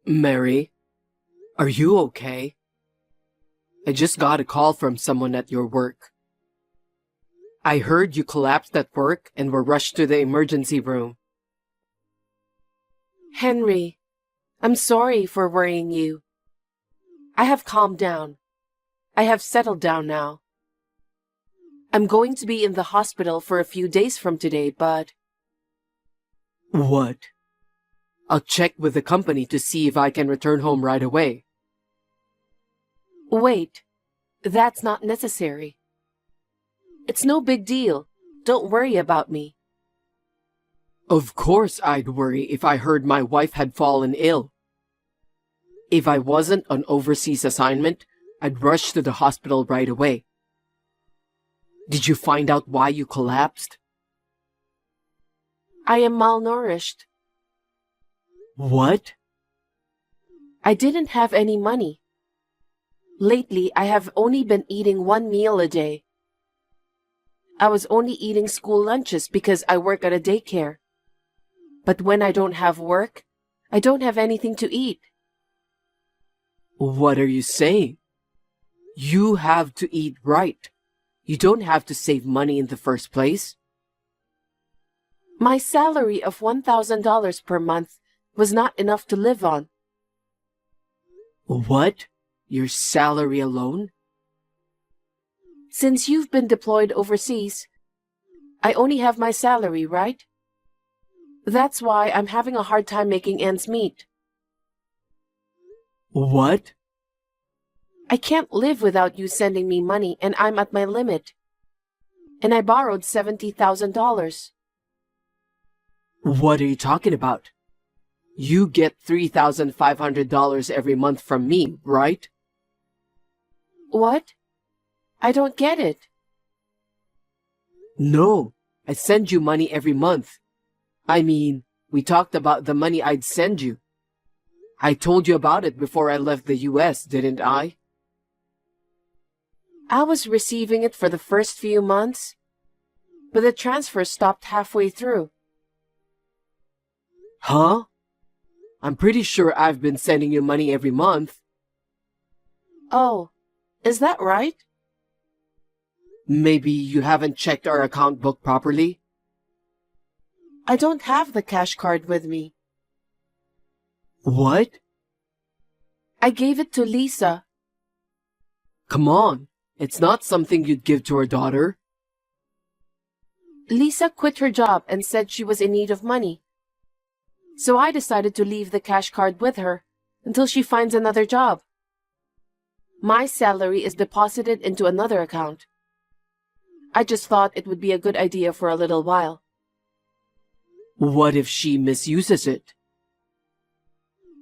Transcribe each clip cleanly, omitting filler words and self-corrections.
Mary, are you okay? I just got a call from someone at your work. I heard you collapsed at work and were rushed to the emergency room. Henry, I'm sorry for worrying you. I have calmed down. I have settled down now. I'm going to be in the hospital for a few days from today, but... What? I'll check with the company to see if I can return home right away. Wait, that's not necessary. It's no big deal. Don't worry about me. Of course I'd worry if I heard my wife had fallen ill. If I wasn't on overseas assignment, I'd rush to the hospital right away. Did you find out why you collapsed? I am malnourished. What? I didn't have any money. Lately, I have only been eating one meal a day. I was only eating school lunches because I work at a daycare. But when I don't have work, I don't have anything to eat. What are you saying? You have to eat right. You don't have to save money in the first place. My salary of $1,000 per month was not enough to live on. What? Your salary alone? Since you've been deployed overseas, I only have my salary, right? That's why I'm having a hard time making ends meet. What? I can't live without you sending me money, and I'm at my limit. And I borrowed $70,000. What are you talking about? You get $3,500 every month from me, right? What? I don't get it. No, I send you money every month. I mean, we talked about the money I'd send you. I told you about it before I left the US, didn't I? I was receiving it for the first few months, but the transfer stopped halfway through. Huh? I'm pretty sure I've been sending you money every month. Oh, is that right? Maybe you haven't checked our account book properly? I don't have the cash card with me. What? I gave it to Lisa. Come on, it's not something you'd give to her daughter. Lisa quit her job and said she was in need of money. So I decided to leave the cash card with her until she finds another job. My salary is deposited into another account. I just thought it would be a good idea for a little while. What if she misuses it?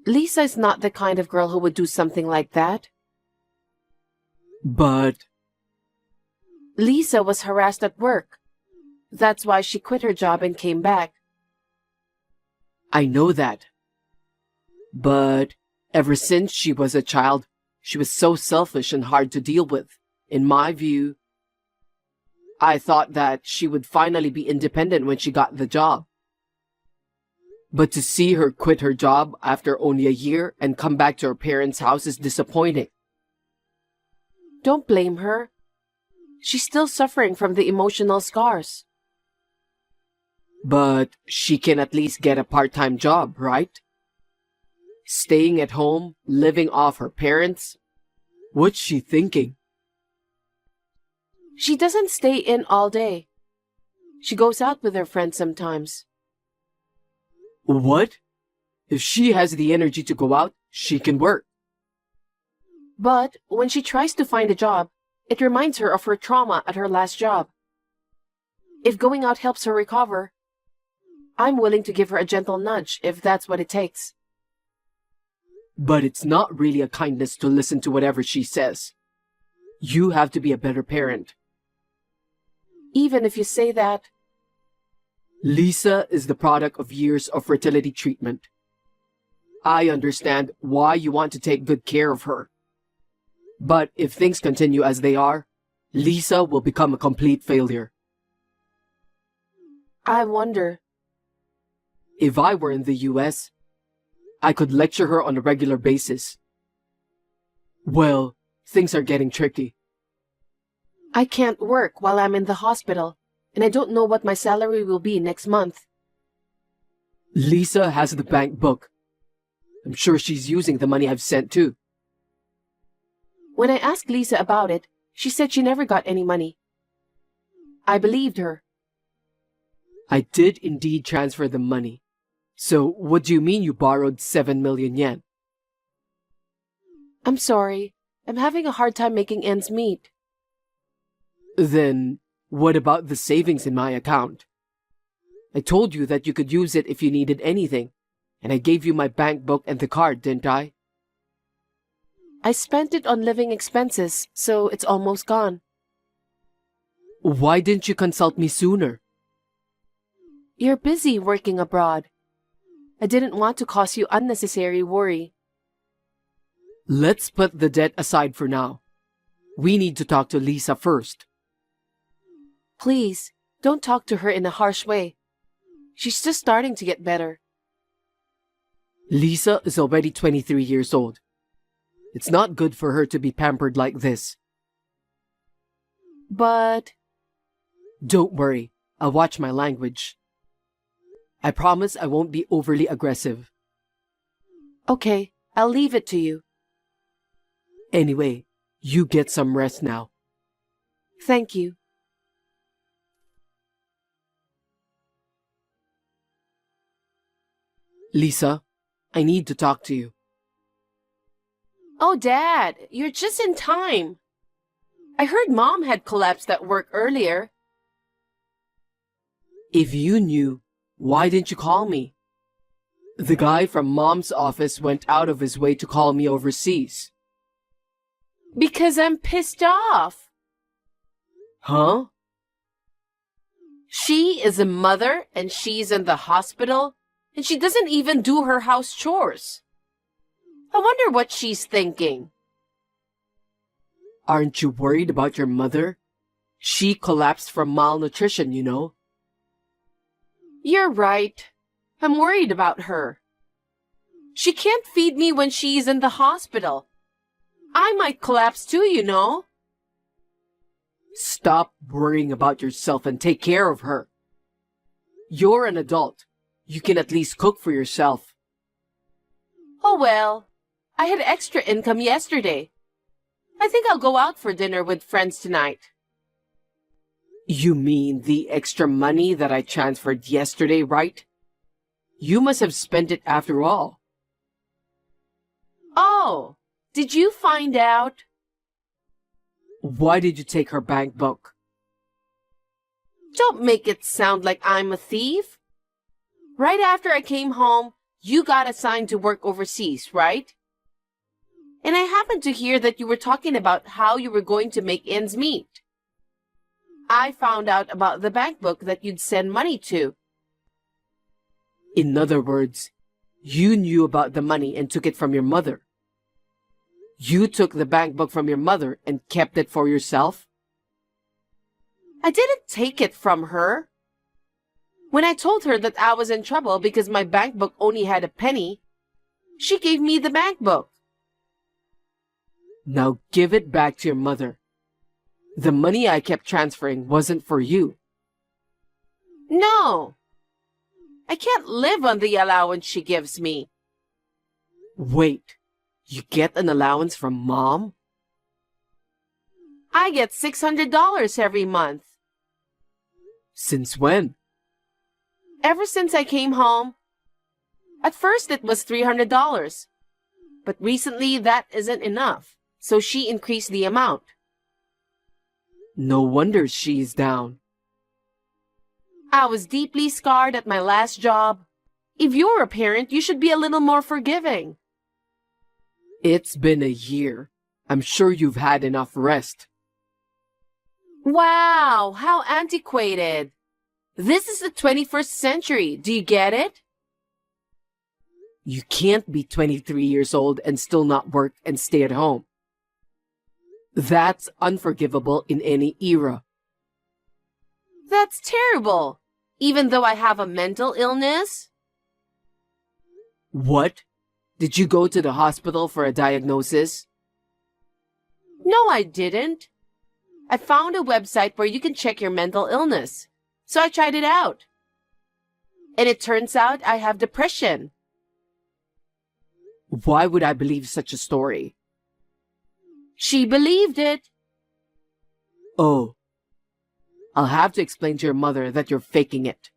Lisa is not the kind of girl who would do something like that. But... Lisa was harassed at work. That's why she quit her job and came back. I know that. But ever since she was a child, she was so selfish and hard to deal with, in my view. I thought that she would finally be independent when she got the job. But to see her quit her job after only a year and come back to her parents' house is disappointing. Don't blame her. She's still suffering from the emotional scars. But she can at least get a part-time job, right? Staying at home, living off her parents. What's she thinking? She doesn't stay in all day. She goes out with her friends sometimes. What? If she has the energy to go out, she can work. But when she tries to find a job, it reminds her of her trauma at her last job. If going out helps her recover, I'm willing to give her a gentle nudge if that's what it takes. But it's not really a kindness to listen to whatever she says. You have to be a better parent. Even if you say that. Lisa is the product of years of fertility treatment. I understand why you want to take good care of her. But if things continue as they are, Lisa will become a complete failure. I wonder. If I were in the US, I could lecture her on a regular basis. Well, things are getting tricky. I can't work while I'm in the hospital, and I don't know what my salary will be next month. Lisa has the bank book. I'm sure she's using the money I've sent too. When I asked Lisa about it, she said she never got any money. I believed her. I did indeed transfer the money. So what do you mean you borrowed 7 million yen? I'm sorry. I'm having a hard time making ends meet. Then what about the savings in my account? I told you that you could use it if you needed anything, and I gave you my bank book and the card, didn't I? I spent it on living expenses, so it's almost gone. Why didn't you consult me sooner? You're busy working abroad. I didn't want to cause you unnecessary worry. Let's put the debt aside for now. We need to talk to Lisa first. Please, don't talk to her in a harsh way. She's just starting to get better. Lisa is already 23 years old. It's not good for her to be pampered like this. But... Don't worry, I'll watch my language. I promise I won't be overly aggressive. Okay, I'll leave it to you. Anyway, you get some rest now. Thank you. Lisa, I need to talk to you. Oh, Dad, you're just in time. I heard Mom had collapsed at work earlier. If you knew, why didn't you call me? The guy from Mom's office went out of his way to call me overseas. Because I'm pissed off. Huh? She is a mother and she's in the hospital, and she doesn't even do her house chores. I wonder what she's thinking. Aren't you worried about your mother? She collapsed from malnutrition, you know. You're right. I'm worried about her. She can't feed me when she's in the hospital. I might collapse too, you know. Stop worrying about yourself and take care of her. You're an adult. You can at least cook for yourself. Oh well, I had extra income yesterday. I think I'll go out for dinner with friends tonight. You mean the extra money that I transferred yesterday, right? You must have spent it after all. Oh, did you find out? Why did you take her bank book? Don't make it sound like I'm a thief. Right after I came home, you got assigned to work overseas, right? And I happened to hear that you were talking about how you were going to make ends meet. I found out about the bank book that you'd send money to. In other words, you knew about the money and took it from your mother. You took the bank book from your mother and kept it for yourself? I didn't take it from her. When I told her that I was in trouble because my bank book only had a penny, she gave me the bank book. Now give it back to your mother. The money I kept transferring wasn't for you. No. I can't live on the allowance she gives me. Wait, you get an allowance from Mom? I get $600 every month. Since when? Ever since I came home. At first it was $300. But recently that isn't enough, so she increased the amount. No wonder she's down. I was deeply scarred at my last job. If you're a parent, you should be a little more forgiving. It's been a year. I'm sure you've had enough rest. Wow, how antiquated. This is the 21st century. Do you get it? You can't be 23 years old and still not work and stay at home. That's unforgivable in any era. That's terrible. Even though I have a mental illness? What? Did you go to the hospital for a diagnosis? No, I didn't. I found a website where you can check your mental illness. So I tried it out. And it turns out I have depression. Why would I believe such a story? She believed it. Oh, I'll have to explain to your mother that you're faking it.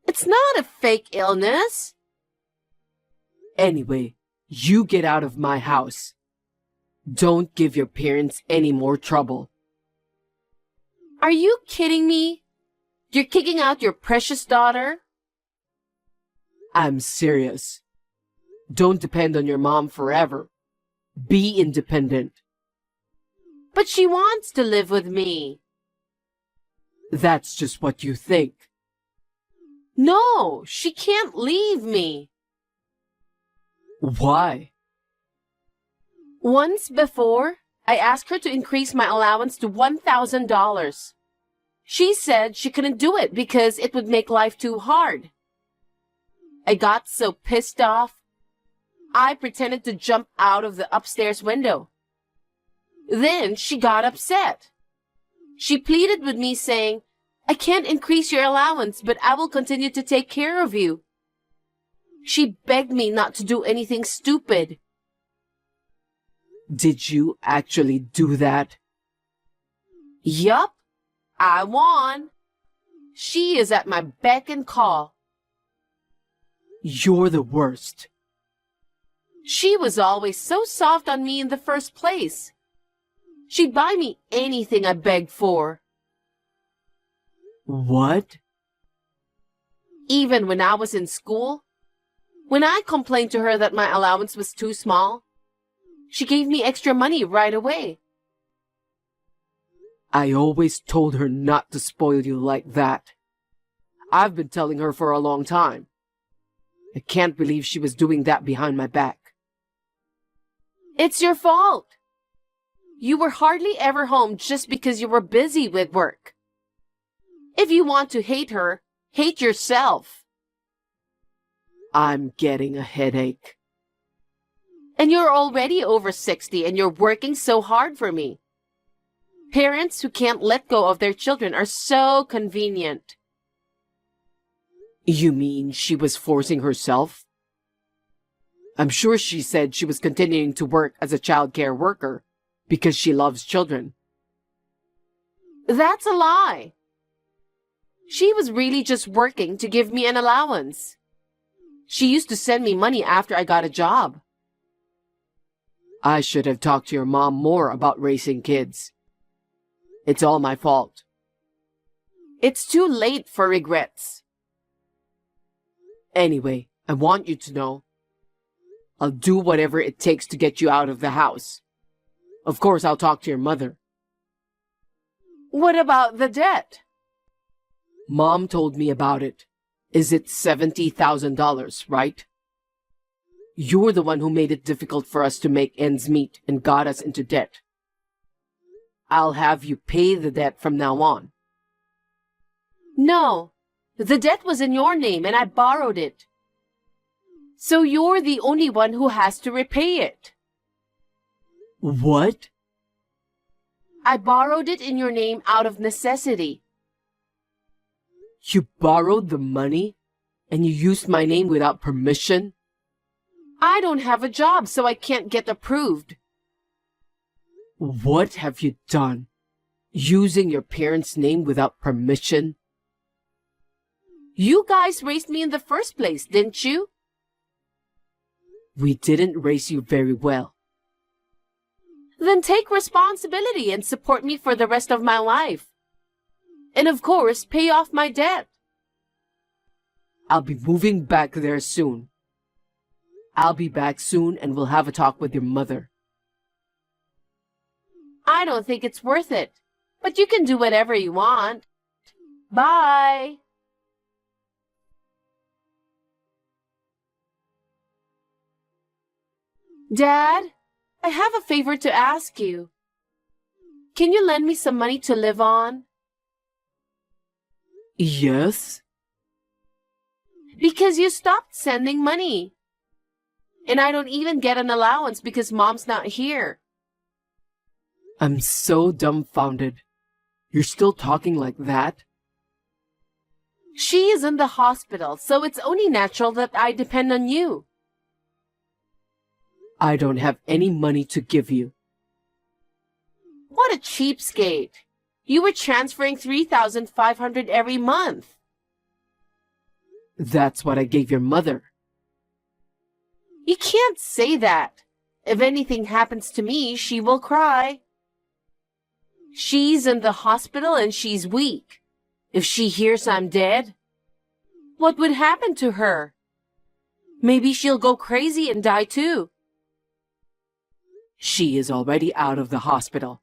It's not a fake illness. Anyway, you get out of my house. Don't give your parents any more trouble. Are you kidding me? You're kicking out your precious daughter? I'm serious. Don't depend on your mom forever. Be independent. But she wants to live with me. That's just what you think. No, she can't leave me. Why? Once before, I asked her to increase my allowance to $1,000. She said she couldn't do it because it would make life too hard. I got so pissed off, I pretended to jump out of the upstairs window. Then she got upset. She pleaded with me saying, I can't increase your allowance, but I will continue to take care of you. She begged me not to do anything stupid. Did you actually do that? Yup, I won. She is at my beck and call. You're the worst. She was always so soft on me in the first place. She'd buy me anything I begged for. What? Even when I was in school, when I complained to her that my allowance was too small, she gave me extra money right away. I always told her not to spoil you like that. I've been telling her for a long time. I can't believe she was doing that behind my back. It's your fault. You were hardly ever home just because you were busy with work. If you want to hate her, hate yourself. I'm getting a headache. And you're already over 60 and you're working so hard for me. Parents who can't let go of their children are so convenient. You mean she was forcing herself? I'm sure she said she was continuing to work as a child care worker because she loves children. That's a lie. She was really just working to give me an allowance. She used to send me money after I got a job. I should have talked to your mom more about raising kids. It's all my fault. It's too late for regrets. Anyway, I want you to know, I'll do whatever it takes to get you out of the house. Of course, I'll talk to your mother. What about the debt? Mom told me about it. Is it $70,000, right? You're the one who made it difficult for us to make ends meet and got us into debt. I'll have you pay the debt from now on. No, the debt was in your name and I borrowed it. So you're the only one who has to repay it. What? I borrowed it in your name out of necessity. You borrowed the money and you used my name without permission? I don't have a job, so I can't get approved. What have you done? Using your parents' name without permission? You guys raised me in the first place, didn't you? We didn't raise you very well. Then take responsibility and support me for the rest of my life. And of course, pay off my debt. I'll be moving back there soon. I'll be back soon and we'll have a talk with your mother. I don't think it's worth it, but you can do whatever you want. Bye. Dad, I have a favor to ask you. Can you lend me some money to live on? Yes? Because you stopped sending money. And I don't even get an allowance because mom's not here. I'm so dumbfounded. You're still talking like that? She is in the hospital, so it's only natural that I depend on you. I don't have any money to give you. What a cheapskate. You were transferring $3,500 every month. That's what I gave your mother. You can't say that. If anything happens to me, she will cry. She's in the hospital and she's weak. If she hears I'm dead, what would happen to her? Maybe she'll go crazy and die too. She is already out of the hospital.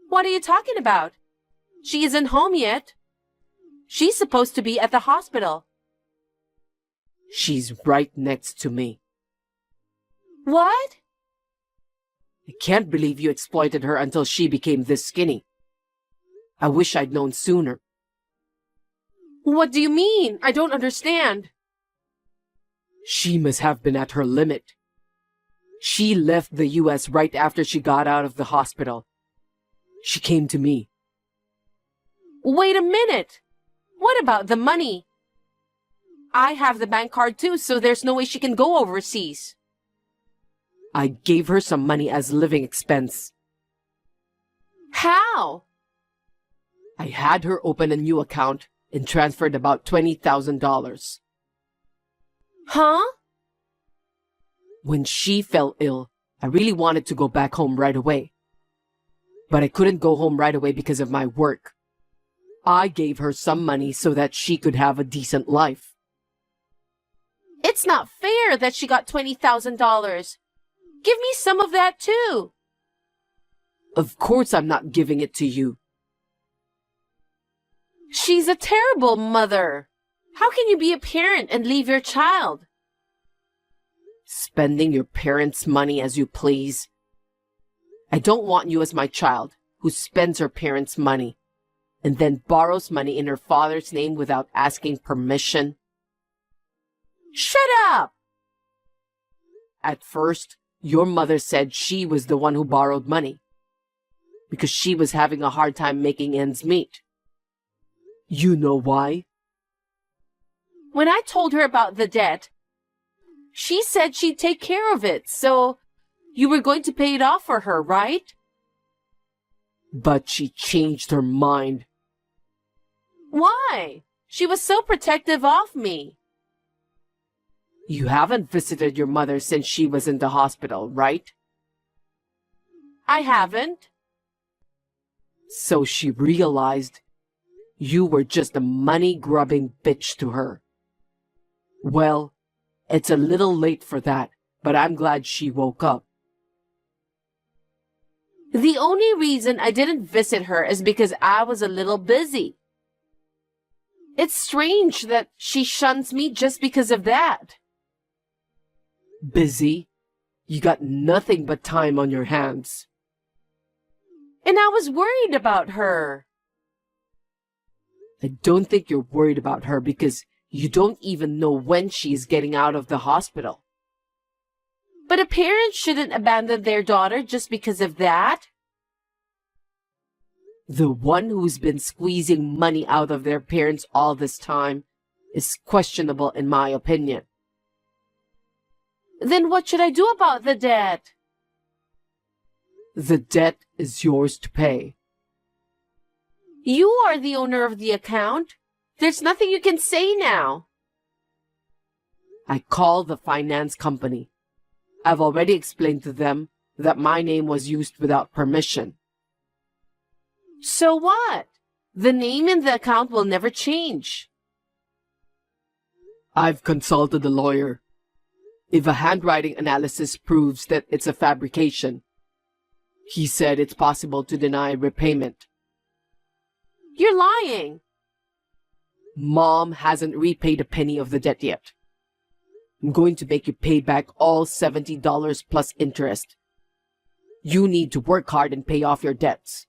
What are you talking about? She isn't home yet. She's supposed to be at the hospital. She's right next to me. What? I can't believe you exploited her until she became this skinny. I wish I'd known sooner. What do you mean? I don't understand. She must have been at her limit. She left the US right after she got out of the hospital. She came to me. Wait a minute. What about the money? I have the bank card too, so there's no way she can go overseas. I gave her some money as living expense. How? I had her open a new account and transferred about $20,000. Huh? When she fell ill, I really wanted to go back home right away. But I couldn't go home right away because of my work. I gave her some money so that she could have a decent life. It's not fair that she got $20,000. Give me some of that too. Of course I'm not giving it to you. She's a terrible mother. How can you be a parent and leave your child? Spending your parents' money as you please. I don't want you as my child who spends her parents' money and then borrows money in her father's name without asking permission. Shut up! At first, your mother said she was the one who borrowed money because she was having a hard time making ends meet. You know why? When I told her about the debt, she said she'd take care of it, so you were going to pay it off for her, right? But she changed her mind. Why? She was so protective of me. You haven't visited your mother since she was in the hospital, right? I haven't. So she realized you were just a money-grubbing bitch to her. Well, it's a little late for that, but I'm glad she woke up. The only reason I didn't visit her is because I was a little busy. It's strange that she shuns me just because of that. Busy? You got nothing but time on your hands. And I was worried about her. I don't think you're worried about her because you don't even know when she is getting out of the hospital. But a parent shouldn't abandon their daughter just because of that. The one who's been squeezing money out of their parents all this time is questionable in my opinion. Then what should I do about the debt? The debt is yours to pay. You are the owner of the account. There's nothing you can say now. I called the finance company. I've already explained to them that my name was used without permission. So what? The name in the account will never change. I've consulted a lawyer. If a handwriting analysis proves that it's a fabrication, he said it's possible to deny repayment. You're lying. Mom hasn't repaid a penny of the debt yet. I'm going to make you pay back all $70 plus interest. You need to work hard and pay off your debts.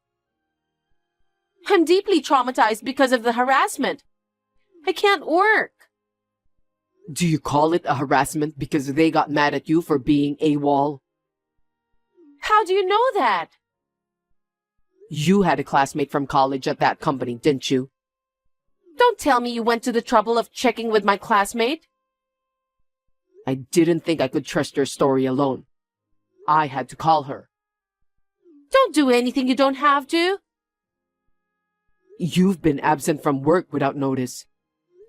I'm deeply traumatized because of the harassment. I can't work. Do you call it a harassment because they got mad at you for being AWOL? How do you know that? You had a classmate from college at that company, didn't you? Don't tell me you went to the trouble of checking with my classmate. I didn't think I could trust your story alone. I had to call her. Don't do anything you don't have to. You've been absent from work without notice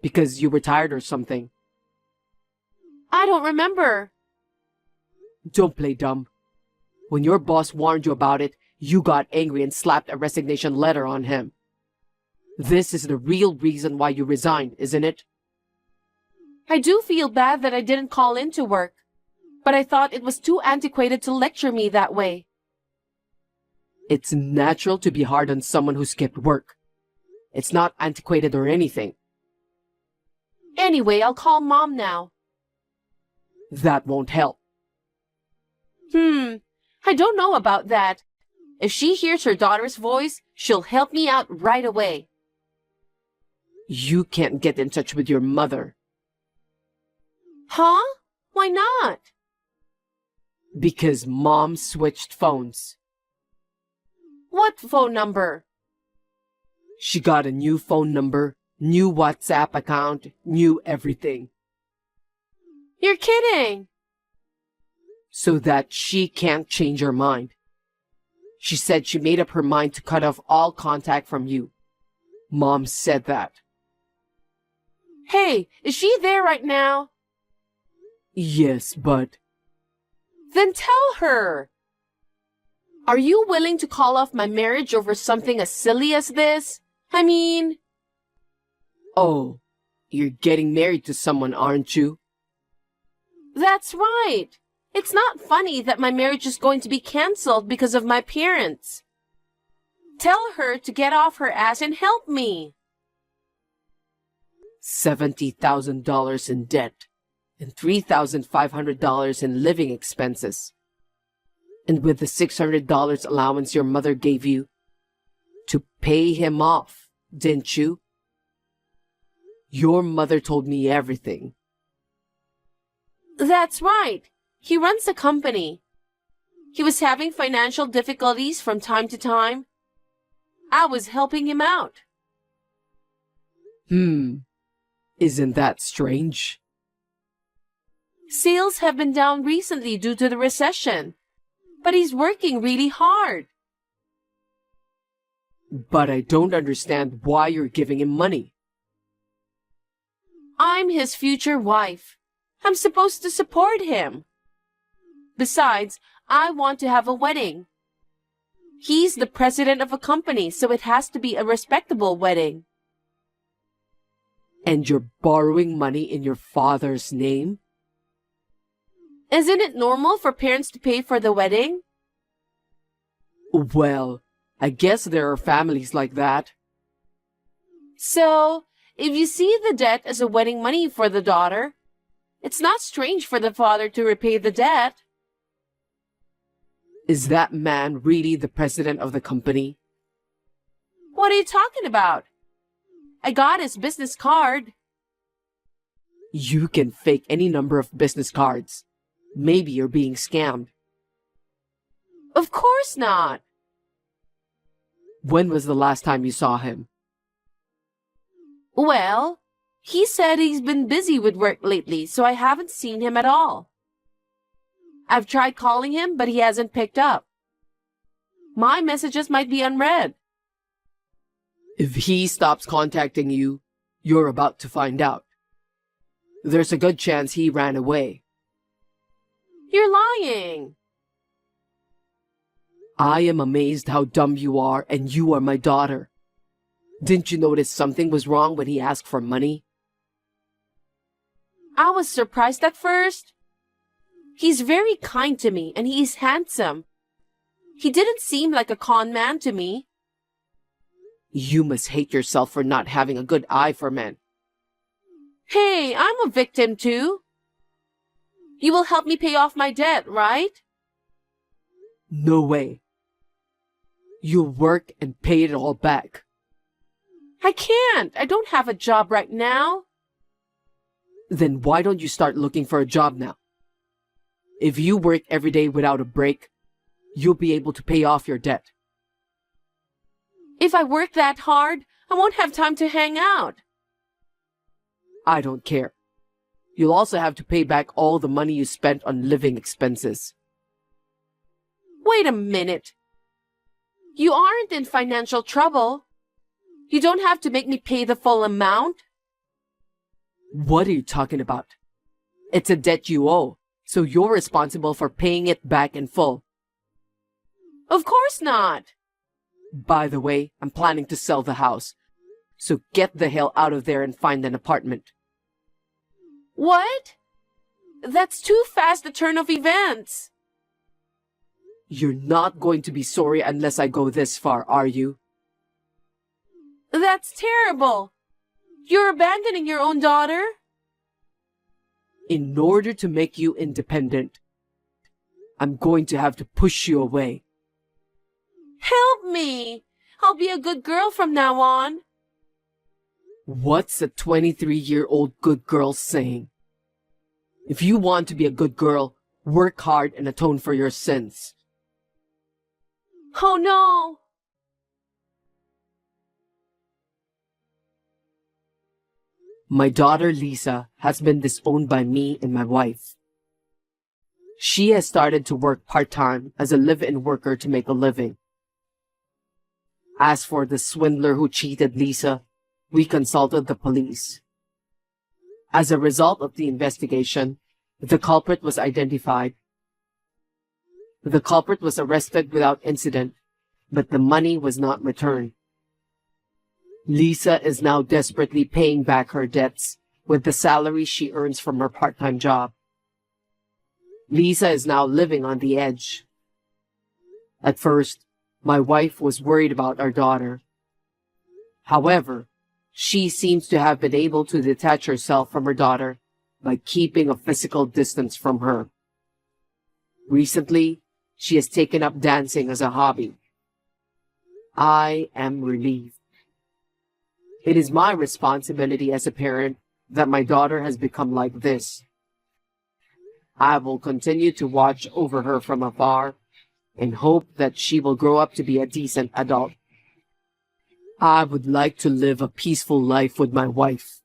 because you were tired or something. I don't remember. Don't play dumb. When your boss warned you about it, you got angry and slapped a resignation letter on him. This is the real reason why you resigned, isn't it? I do feel bad that I didn't call in to work, but I thought it was too antiquated to lecture me that way. It's natural to be hard on someone who skipped work. It's not antiquated or anything. Anyway, I'll call Mom now. That won't help. I don't know about that. If she hears her daughter's voice, she'll help me out right away. You can't get in touch with your mother. Huh? Why not? Because Mom switched phones. What phone number? She got a new phone number, new WhatsApp account, new everything. You're kidding. So that she can't change her mind. She said she made up her mind to cut off all contact from you. Mom said that. Hey, is she there right now? Yes, but... Then tell her. Are you willing to call off my marriage over something as silly as this? I mean... Oh, you're getting married to someone, aren't you? That's right. It's not funny that my marriage is going to be canceled because of my parents. Tell her to get off her ass and help me. $70,000 in debt and $3,500 in living expenses. And with the $600 allowance your mother gave you, to pay him off, didn't you? Your mother told me everything. That's right. He runs a company. He was having financial difficulties from time to time. I was helping him out. Isn't that strange? Sales have been down recently due to the recession, but he's working really hard. But I don't understand why you're giving him money. I'm his future wife. I'm supposed to support him. Besides, I want to have a wedding. He's the president of a company, so it has to be a respectable wedding. And you're borrowing money in your father's name? Isn't it normal for parents to pay for the wedding? Well, I guess there are families like that. So, if you see the debt as a wedding money for the daughter, it's not strange for the father to repay the debt. Is that man really the president of the company? What are you talking about? I got his business card. You can fake any number of business cards. Maybe you're being scammed. Of course not. When was the last time you saw him? Well, he said he's been busy with work lately, so I haven't seen him at all. I've tried calling him, but he hasn't picked up. My messages might be unread. If he stops contacting you, you're about to find out. There's a good chance he ran away. You're lying. I am amazed how dumb you are, and you are my daughter. Didn't you notice something was wrong when he asked for money? I was surprised at first. He's very kind to me, and he's handsome. He didn't seem like a con man to me. You must hate yourself for not having a good eye for men. Hey, I'm a victim too. You will help me pay off my debt, right? No way. You'll work and pay it all back. I can't. I don't have a job right now. Then why don't you start looking for a job now? If you work every day without a break, you'll be able to pay off your debt. If I work that hard, I won't have time to hang out. I don't care. You'll also have to pay back all the money you spent on living expenses. Wait a minute. You aren't in financial trouble. You don't have to make me pay the full amount. What are you talking about? It's a debt you owe, so you're responsible for paying it back in full. Of course not. By the way, I'm planning to sell the house, so get the hell out of there and find an apartment. What? That's too fast a turn of events. You're not going to be sorry unless I go this far, are you? That's terrible. You're abandoning your own daughter? In order to make you independent, I'm going to have to push you away. Help me. I'll be a good girl from now on. What's a 23-year-old good girl saying? If you want to be a good girl, work hard and atone for your sins. Oh no. My daughter Lisa has been disowned by me and my wife. She has started to work part-time as a live-in worker to make a living. As for the swindler who cheated Lisa, we consulted the police. As a result of the investigation, the culprit was identified. The culprit was arrested without incident, but the money was not returned. Lisa is now desperately paying back her debts with the salary she earns from her part-time job. Lisa is now living on the edge. At first, my wife was worried about our daughter. However, she seems to have been able to detach herself from her daughter by keeping a physical distance from her. Recently, she has taken up dancing as a hobby. I am relieved. It is my responsibility as a parent that my daughter has become like this. I will continue to watch over her from afar and hope that she will grow up to be a decent adult. I would like to live a peaceful life with my wife.